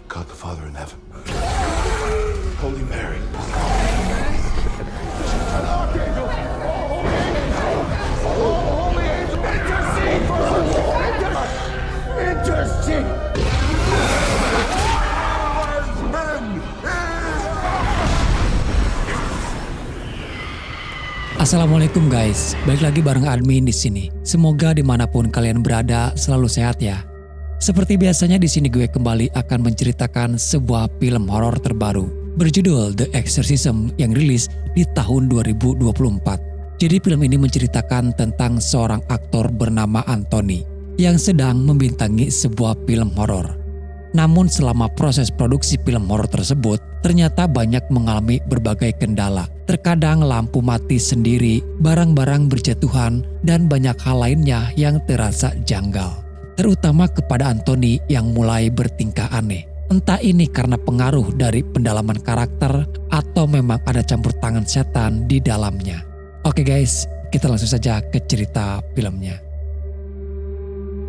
God the Father in heaven. Holy Mary. Intercede for us! Intercede! Assalamualaikum guys, balik lagi bareng admin di sini. Semoga dimanapun kalian berada selalu sehat ya. Seperti biasanya di sini gue kembali akan menceritakan sebuah film horor terbaru berjudul The Exorcism yang rilis di tahun 2024. Jadi film ini menceritakan tentang seorang aktor bernama Anthony yang sedang membintangi sebuah film horor. Namun selama proses produksi film horor tersebut, ternyata banyak mengalami berbagai kendala. Terkadang lampu mati sendiri, barang-barang berjatuhan, dan banyak hal lainnya yang terasa janggal. Terutama kepada Anthony yang mulai bertingkah aneh. Entah ini karena pengaruh dari pendalaman karakter atau memang ada campur tangan setan di dalamnya. Oke guys, kita langsung saja ke cerita filmnya.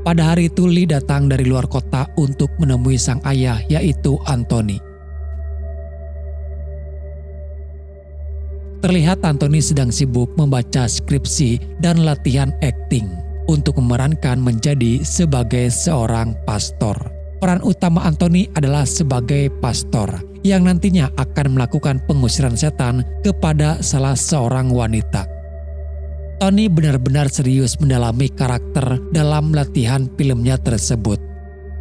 Pada hari itu Lee datang dari luar kota untuk menemui sang ayah yaitu Anthony. Terlihat Anthony sedang sibuk membaca skripsi dan latihan akting untuk memerankan menjadi sebagai seorang pastor. Peran utama Anthony adalah sebagai pastor yang nantinya akan melakukan pengusiran setan kepada salah seorang wanita. Tony benar-benar serius mendalami karakter dalam latihan filmnya tersebut.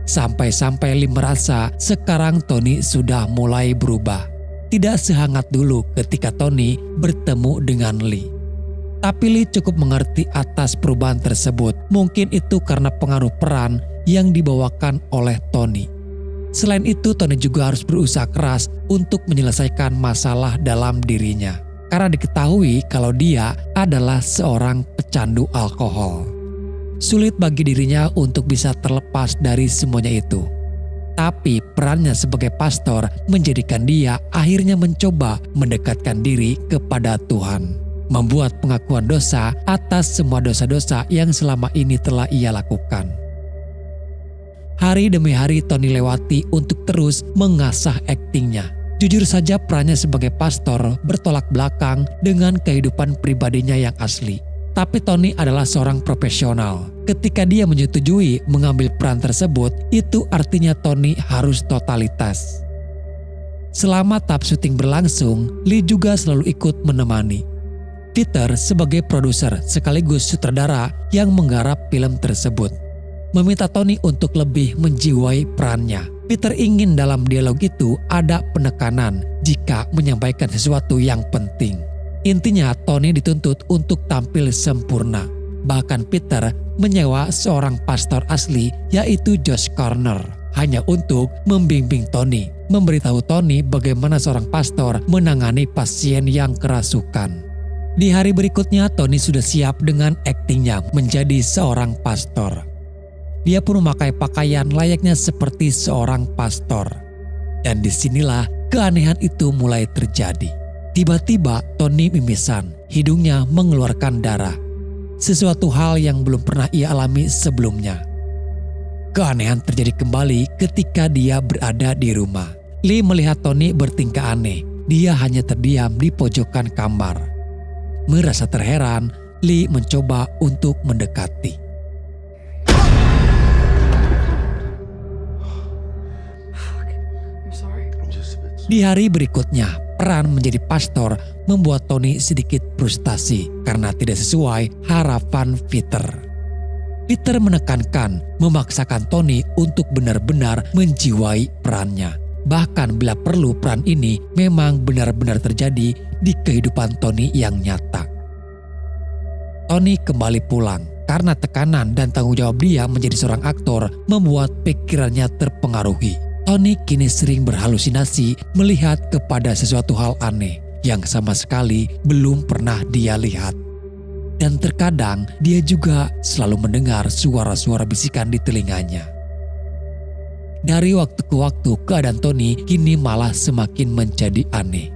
Sampai-sampai Lee merasa sekarang Tony sudah mulai berubah. Tidak sehangat dulu ketika Tony bertemu dengan Lee. Tapi Lee cukup mengerti atas perubahan tersebut. Mungkin itu karena pengaruh peran yang dibawakan oleh Tony. Selain itu, Tony juga harus berusaha keras untuk menyelesaikan masalah dalam dirinya. Karena diketahui kalau dia adalah seorang pecandu alkohol. Sulit bagi dirinya untuk bisa terlepas dari semuanya itu. Tapi perannya sebagai pastor menjadikan dia akhirnya mencoba mendekatkan diri kepada Tuhan. Membuat pengakuan dosa atas semua dosa-dosa yang selama ini telah ia lakukan. Hari demi hari Tony lewati untuk terus mengasah aktingnya. Jujur saja perannya sebagai pastor bertolak belakang dengan kehidupan pribadinya yang asli. Tapi Tony adalah seorang profesional. Ketika dia menyetujui mengambil peran tersebut, itu artinya Tony harus totalitas. Selama tahap syuting berlangsung, Lee juga selalu ikut menemani. Peter sebagai produser sekaligus sutradara yang menggarap film tersebut meminta Tony untuk lebih menjiwai perannya. Peter ingin dalam dialog itu ada penekanan jika menyampaikan sesuatu yang penting. Intinya Tony dituntut untuk tampil sempurna. Bahkan Peter menyewa seorang pastor asli yaitu Josh Corner hanya untuk membimbing Tony, memberitahu Tony bagaimana seorang pastor menangani pasien yang kerasukan. Di hari berikutnya Tony sudah siap dengan aktingnya menjadi seorang pastor. Dia pun memakai pakaian layaknya seperti seorang pastor. Dan disinilah keanehan itu mulai terjadi. Tiba-tiba Tony mimisan, hidungnya mengeluarkan darah. Sesuatu hal yang belum pernah ia alami sebelumnya. Keanehan terjadi kembali ketika dia berada di rumah. Lee melihat Tony bertingkah aneh. Dia hanya terdiam di pojokan kamar. Merasa terheran, Lee mencoba untuk mendekati. Di hari berikutnya, peran menjadi pastor membuat Tony sedikit frustasi karena tidak sesuai harapan Peter. Peter menekankan, memaksakan Tony untuk benar-benar menjiwai perannya. Bahkan bila perlu peran ini memang benar-benar terjadi di kehidupan Tony yang nyata. Tony kembali pulang karena tekanan dan tanggung jawab dia menjadi seorang aktor membuat pikirannya terpengaruhi. Tony kini sering berhalusinasi melihat kepada sesuatu hal aneh yang sama sekali belum pernah dia lihat. Dan terkadang dia juga selalu mendengar suara-suara bisikan di telinganya. Dari waktu ke waktu keadaan Tony kini malah semakin menjadi aneh.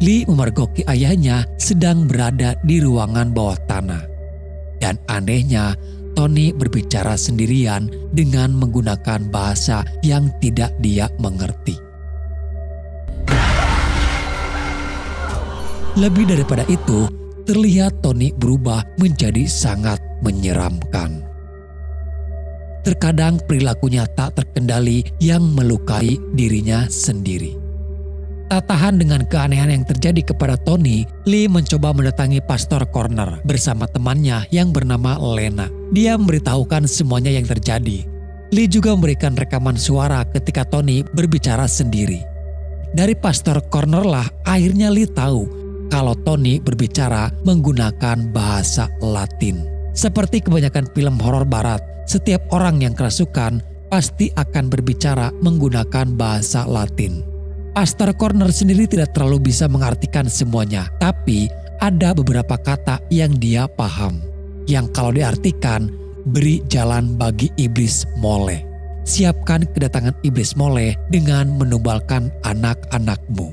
Lee memergoki ayahnya sedang berada di ruangan bawah tanah. Dan anehnya Tony berbicara sendirian dengan menggunakan bahasa yang tidak dia mengerti. Lebih daripada itu, terlihat Tony berubah menjadi sangat menyeramkan. Terkadang perilakunya tak terkendali yang melukai dirinya sendiri. Tak tahan dengan keanehan yang terjadi kepada Tony, Lee mencoba mendatangi Pastor Corner bersama temannya yang bernama Lena. Dia memberitahukan semuanya yang terjadi. Lee juga memberikan rekaman suara ketika Tony berbicara sendiri. Dari Pastor Corner lah akhirnya Lee tahu kalau Tony berbicara menggunakan bahasa Latin. Seperti kebanyakan film horor barat, setiap orang yang kerasukan pasti akan berbicara menggunakan bahasa Latin. Pastor Corner sendiri tidak terlalu bisa mengartikan semuanya, tapi ada beberapa kata yang dia paham. Yang kalau diartikan, beri jalan bagi iblis mole. Siapkan kedatangan iblis mole dengan menubalkan anak-anakmu.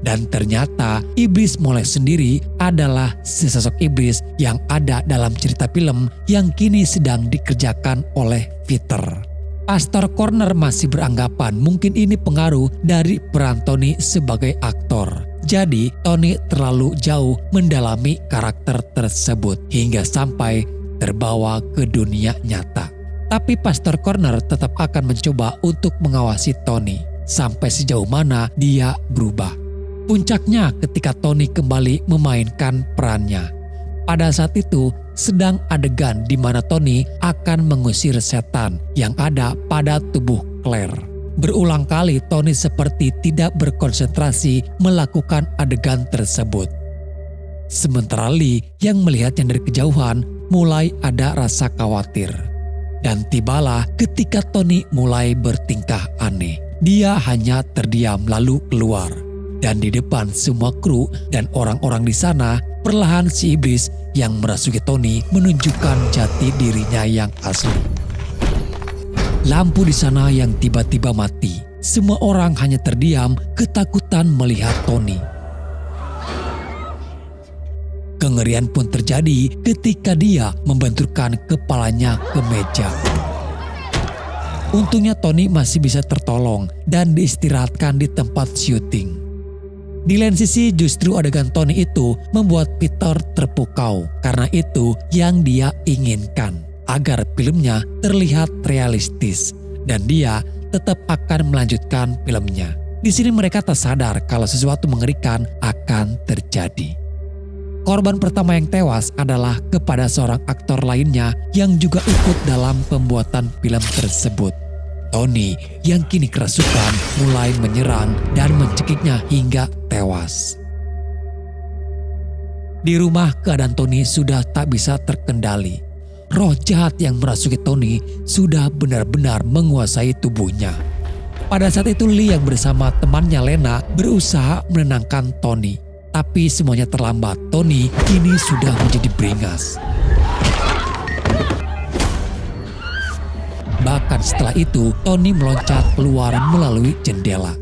Dan ternyata iblis mole sendiri adalah sesosok iblis yang ada dalam cerita film yang kini sedang dikerjakan oleh Peter. Pastor Corner masih beranggapan mungkin ini pengaruh dari peran Tony sebagai aktor. Jadi Tony terlalu jauh mendalami karakter tersebut hingga sampai terbawa ke dunia nyata. Tapi Pastor Corner tetap akan mencoba untuk mengawasi Tony sampai sejauh mana dia berubah. Puncaknya ketika Tony kembali memainkan perannya. Pada saat itu sedang adegan di mana Tony akan mengusir setan yang ada pada tubuh Claire. Berulang kali Tony seperti tidak berkonsentrasi melakukan adegan tersebut. Sementara Lee yang melihatnya dari kejauhan mulai ada rasa khawatir. Dan tibalah ketika Tony mulai bertingkah aneh. Dia hanya terdiam lalu keluar. Dan di depan semua kru dan orang-orang di sana, perlahan si iblis yang merasuki Tony menunjukkan jati dirinya yang asli. Lampu di sana yang tiba-tiba mati. Semua orang hanya terdiam ketakutan melihat Tony. Kengerian pun terjadi ketika dia membenturkan kepalanya ke meja. Untungnya Tony masih bisa tertolong dan diistirahatkan di tempat syuting. Di lain sisi justru adegan Tony itu membuat Peter terpukau karena itu yang dia inginkan, agar filmnya terlihat realistis dan dia tetap akan melanjutkan filmnya. Di sini mereka tak sadar kalau sesuatu mengerikan akan terjadi. Korban pertama yang tewas adalah kepada seorang aktor lainnya yang juga ikut dalam pembuatan film tersebut. Tony yang kini kerasukan mulai menyerang dan mencekiknya hingga tewas. Di rumah keadaan Tony sudah tak bisa terkendali. Roh jahat yang merasuki Tony sudah benar-benar menguasai tubuhnya. Pada saat itu Lee yang bersama temannya Lena berusaha menenangkan Tony. Tapi semuanya terlambat. Tony kini sudah menjadi beringas. Bahkan setelah itu, Tony meloncat keluar melalui jendela.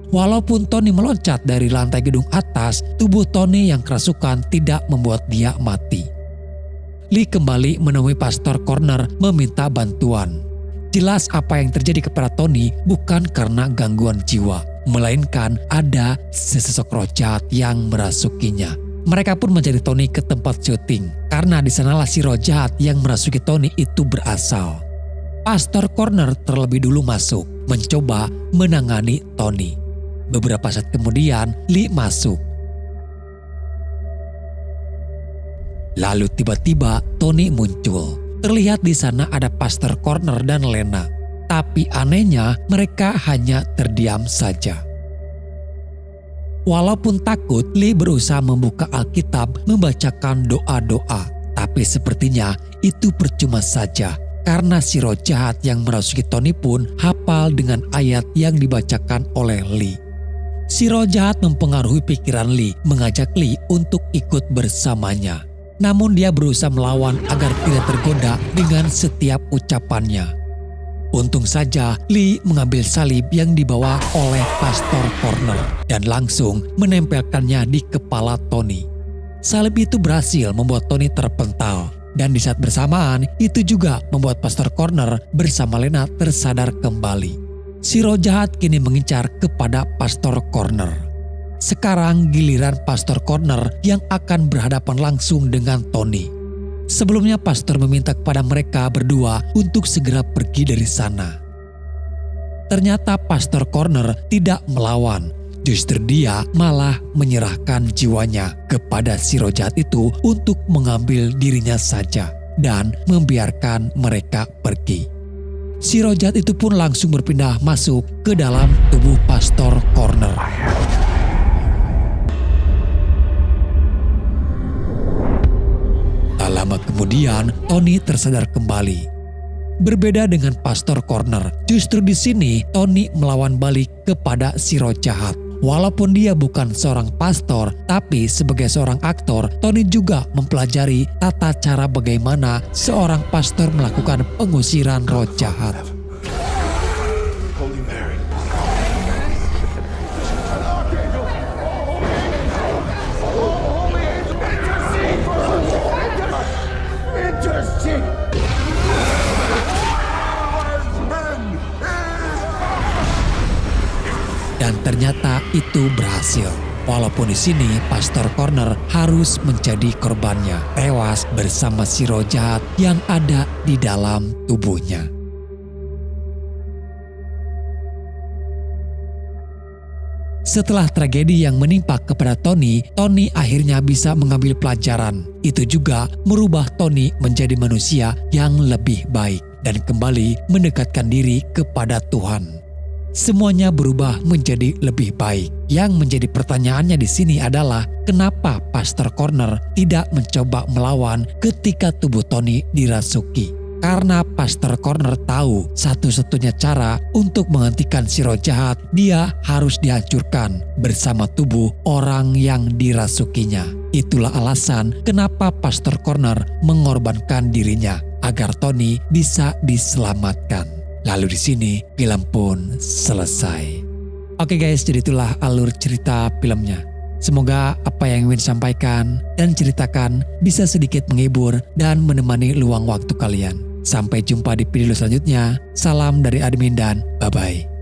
Walaupun Tony meloncat dari lantai gedung atas, tubuh Tony yang kerasukan tidak membuat dia mati. Lee kembali menemui Pastor Corner meminta bantuan. Jelas apa yang terjadi kepada Tony bukan karena gangguan jiwa, melainkan ada sesosok roh jahat yang merasukinya. Mereka pun mencari Tony ke tempat syuting, karena di sanalah si roh jahat yang merasuki Tony itu berasal. Pastor Corner terlebih dulu masuk, mencoba menangani Tony. Beberapa saat kemudian, Lee masuk. Lalu tiba-tiba Tony muncul. Terlihat di sana ada Pastor Corner dan Lena. Tapi anehnya mereka hanya terdiam saja. Walaupun takut, Lee berusaha membuka Alkitab membacakan doa-doa. Tapi sepertinya itu percuma saja. Karena si roh jahat yang merasuki Tony pun hafal dengan ayat yang dibacakan oleh Lee. Si roh jahat mempengaruhi pikiran Lee, mengajak Lee untuk ikut bersamanya. Namun dia berusaha melawan agar tidak tergoda dengan setiap ucapannya. Untung saja Lee mengambil salib yang dibawa oleh Pastor Corner dan langsung menempelkannya di kepala Tony. Salib itu berhasil membuat Tony terpental. Dan di saat bersamaan, itu juga membuat Pastor Corner bersama Lena tersadar kembali. Si roh jahat kini mengincar kepada Pastor Corner. Sekarang giliran Pastor Corner yang akan berhadapan langsung dengan Tony. Sebelumnya Pastor meminta kepada mereka berdua untuk segera pergi dari sana. Ternyata Pastor Corner tidak melawan. Justru dia malah menyerahkan jiwanya kepada si roh jahat itu untuk mengambil dirinya saja dan membiarkan mereka pergi. Si roh jahat itu pun langsung berpindah masuk ke dalam tubuh Pastor Corner. Tak lama kemudian, Tony tersadar kembali. Berbeda dengan Pastor Corner, justru di sini Tony melawan balik kepada si roh jahat. Walaupun dia bukan seorang pastor, tapi sebagai seorang aktor, Tony juga mempelajari tata cara bagaimana seorang pastor melakukan pengusiran roh jahat. Holy Mary. Dan ternyata itu berhasil. Walaupun di sini Pastor Corner harus menjadi korbannya, tewas bersama si roh jahat yang ada di dalam tubuhnya. Setelah tragedi yang menimpa kepada Tony akhirnya bisa mengambil pelajaran. Itu juga merubah Tony menjadi manusia yang lebih baik dan kembali mendekatkan diri kepada Tuhan. Semuanya berubah menjadi lebih baik. Yang menjadi pertanyaannya di sini adalah kenapa Pastor Corner tidak mencoba melawan ketika tubuh Tony dirasuki? Karena Pastor Corner tahu satu-satunya cara untuk menghentikan si roh jahat, dia harus dihancurkan bersama tubuh orang yang dirasukinya. Itulah alasan kenapa Pastor Corner mengorbankan dirinya agar Tony bisa diselamatkan. Lalu di sini film pun selesai. Oke guys, jadi itulah alur cerita filmnya. Semoga apa yang ingin sampaikan dan ceritakan bisa sedikit menghibur dan menemani luang waktu kalian. Sampai jumpa di video selanjutnya. Salam dari admin dan bye-bye.